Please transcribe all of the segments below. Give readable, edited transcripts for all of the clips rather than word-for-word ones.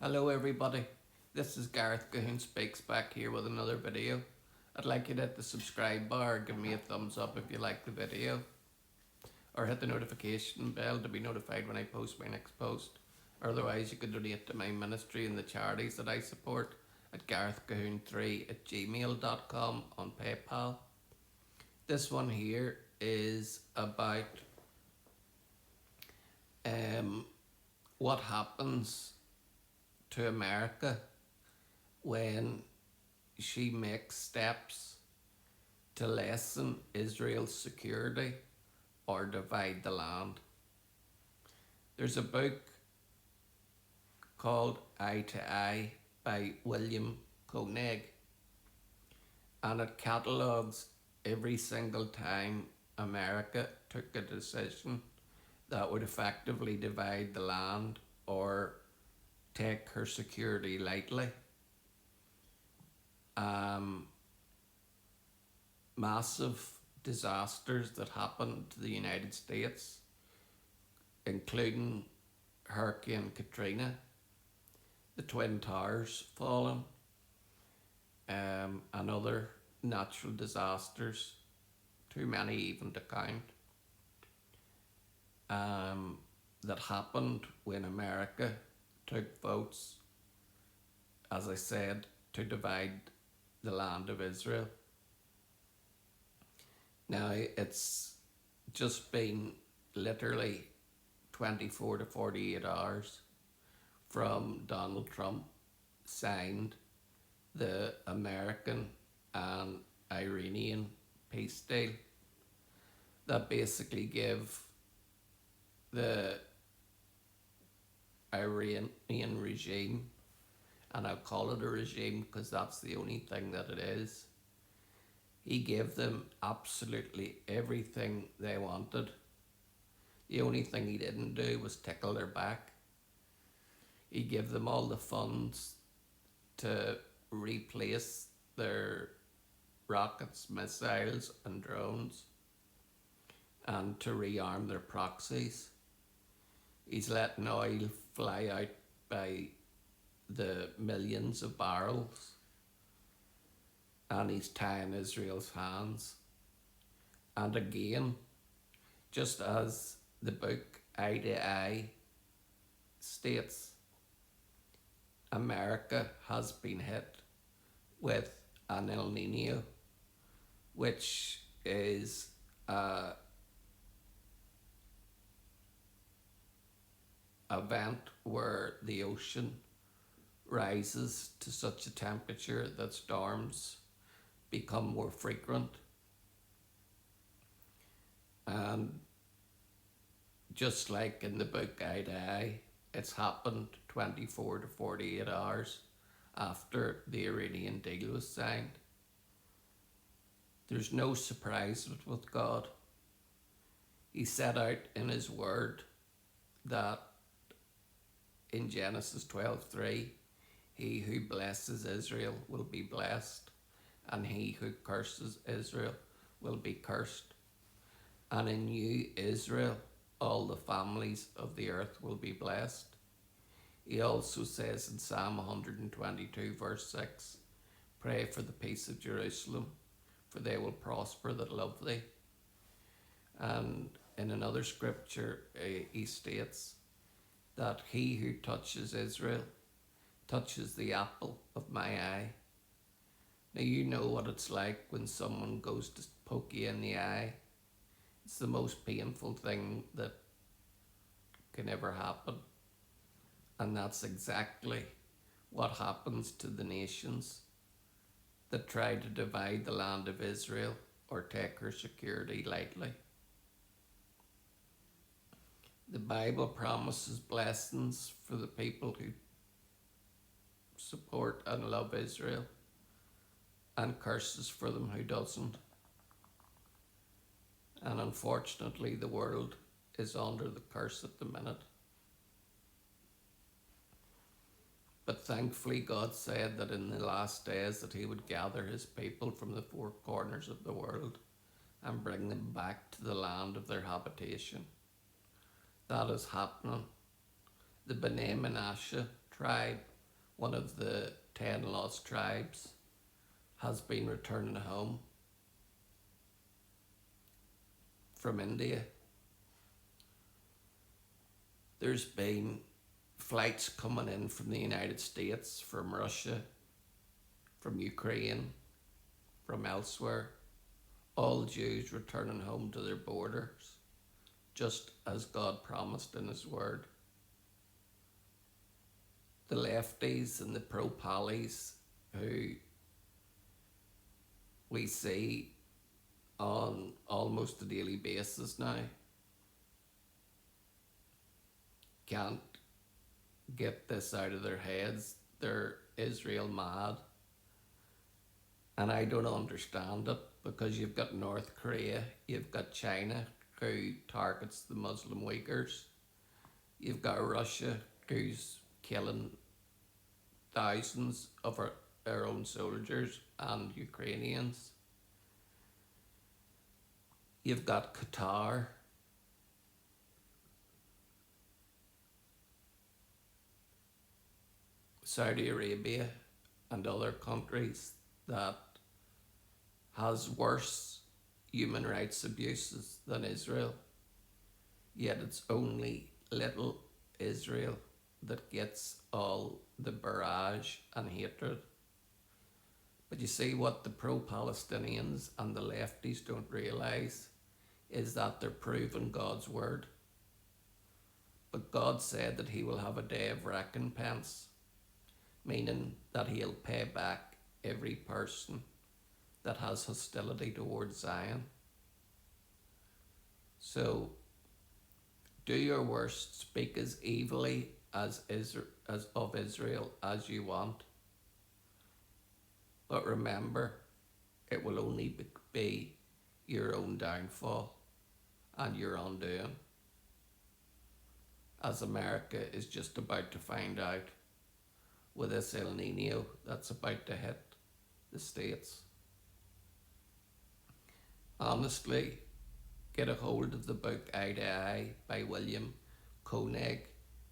Hello everybody, this is Gareth Cahoon Speaks back here with another video. I'd like you to hit the subscribe bar, give me a thumbs up if you like the video, or hit the notification bell to be notified when I post my next post. Otherwise you could donate to my ministry and the charities that I support at garethcahoon3@gmail.com on PayPal. This one here is about what happens to America when she makes steps to lessen Israel's security or divide the land. There's a book called Eye to Eye by William Koenig, and it catalogues every single time America took a decision that would effectively divide the land or take her security lightly. Massive disasters that happened to the United States, including Hurricane Katrina, the Twin Towers falling, and other natural disasters, too many even to count, that happened when America took votes, as I said, to divide the land of Israel. Now, it's just been literally 24 to 48 hours from Donald Trump signed the American and Iranian peace deal that basically gave the Iranian regime, and I'll call it a regime because that's the only thing that it is, he gave them absolutely everything they wanted. The only thing he didn't do was tickle their back. He gave them all the funds to replace their rockets, missiles and drones, and to rearm their proxies. He's letting oil fly out by the millions of barrels, and he's tying Israel's hands. And again, just as the book Eye to Eye states, America has been hit with an El Nino, which is a event where the ocean rises to such a temperature that storms become more frequent. And just like in the book Eye to Eye, it's happened 24 to 48 hours after the Iranian deal was signed. There's no surprise with God. He set out in his word that in Genesis 12:3, he who blesses Israel will be blessed, and he who curses Israel will be cursed. And in you, Israel, all the families of the earth will be blessed. He also says in Psalm 122 verse 6, pray for the peace of Jerusalem, for they will prosper that love thee. And in another scripture, he states that he who touches Israel touches the apple of my eye. Now you know what it's like when someone goes to poke you in the eye. It's the most painful thing that can ever happen. And that's exactly what happens to the nations that try to divide the land of Israel or take her security lightly. The Bible promises blessings for the people who support and love Israel, and curses for them who doesn't. And unfortunately, the world is under the curse at the minute. But thankfully, God said that in the last days that he would gather his people from the four corners of the world and bring them back to the land of their habitation. That is happening. The B'nai Menashe tribe one of the 10 lost tribes, has been returning home from India. There's been flights coming in from the United States, from Russia, from Ukraine, from elsewhere, all Jews returning home to their borders, just as God promised in His Word. The lefties and the pro-pallies who we see on almost a daily basis now can't get this out of their heads. They're Israel mad. And I don't understand it, because you've got North Korea, you've got China, who targets the Muslim Uyghurs, you've got Russia, who's killing thousands of our own soldiers and Ukrainians. You've got Qatar, Saudi Arabia, and other countries that has worse human rights abuses than Israel. Yet it's only little Israel that gets all the barrage and hatred. But you see, what the pro-Palestinians and the lefties don't realise is that they're proving God's word. But God said that He will have a day of recompense, meaning that He'll pay back every person that has hostility towards Zion. So do your worst, speak as evilly as of Israel as you want. But remember, it will only be your own downfall and your undoing, as America is just about to find out with this El Nino that's about to hit the States. Honestly, get a hold of the book Eye to Eye by William Koenig.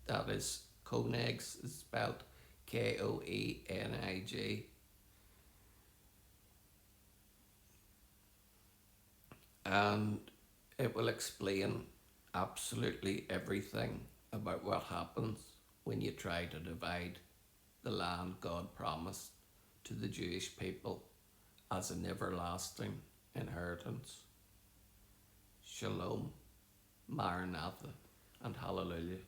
That is, Koenig is spelled Koenig. And it will explain absolutely everything about what happens when you try to divide the land God promised to the Jewish people as an everlasting inheritance. Shalom, Maranatha, and Hallelujah.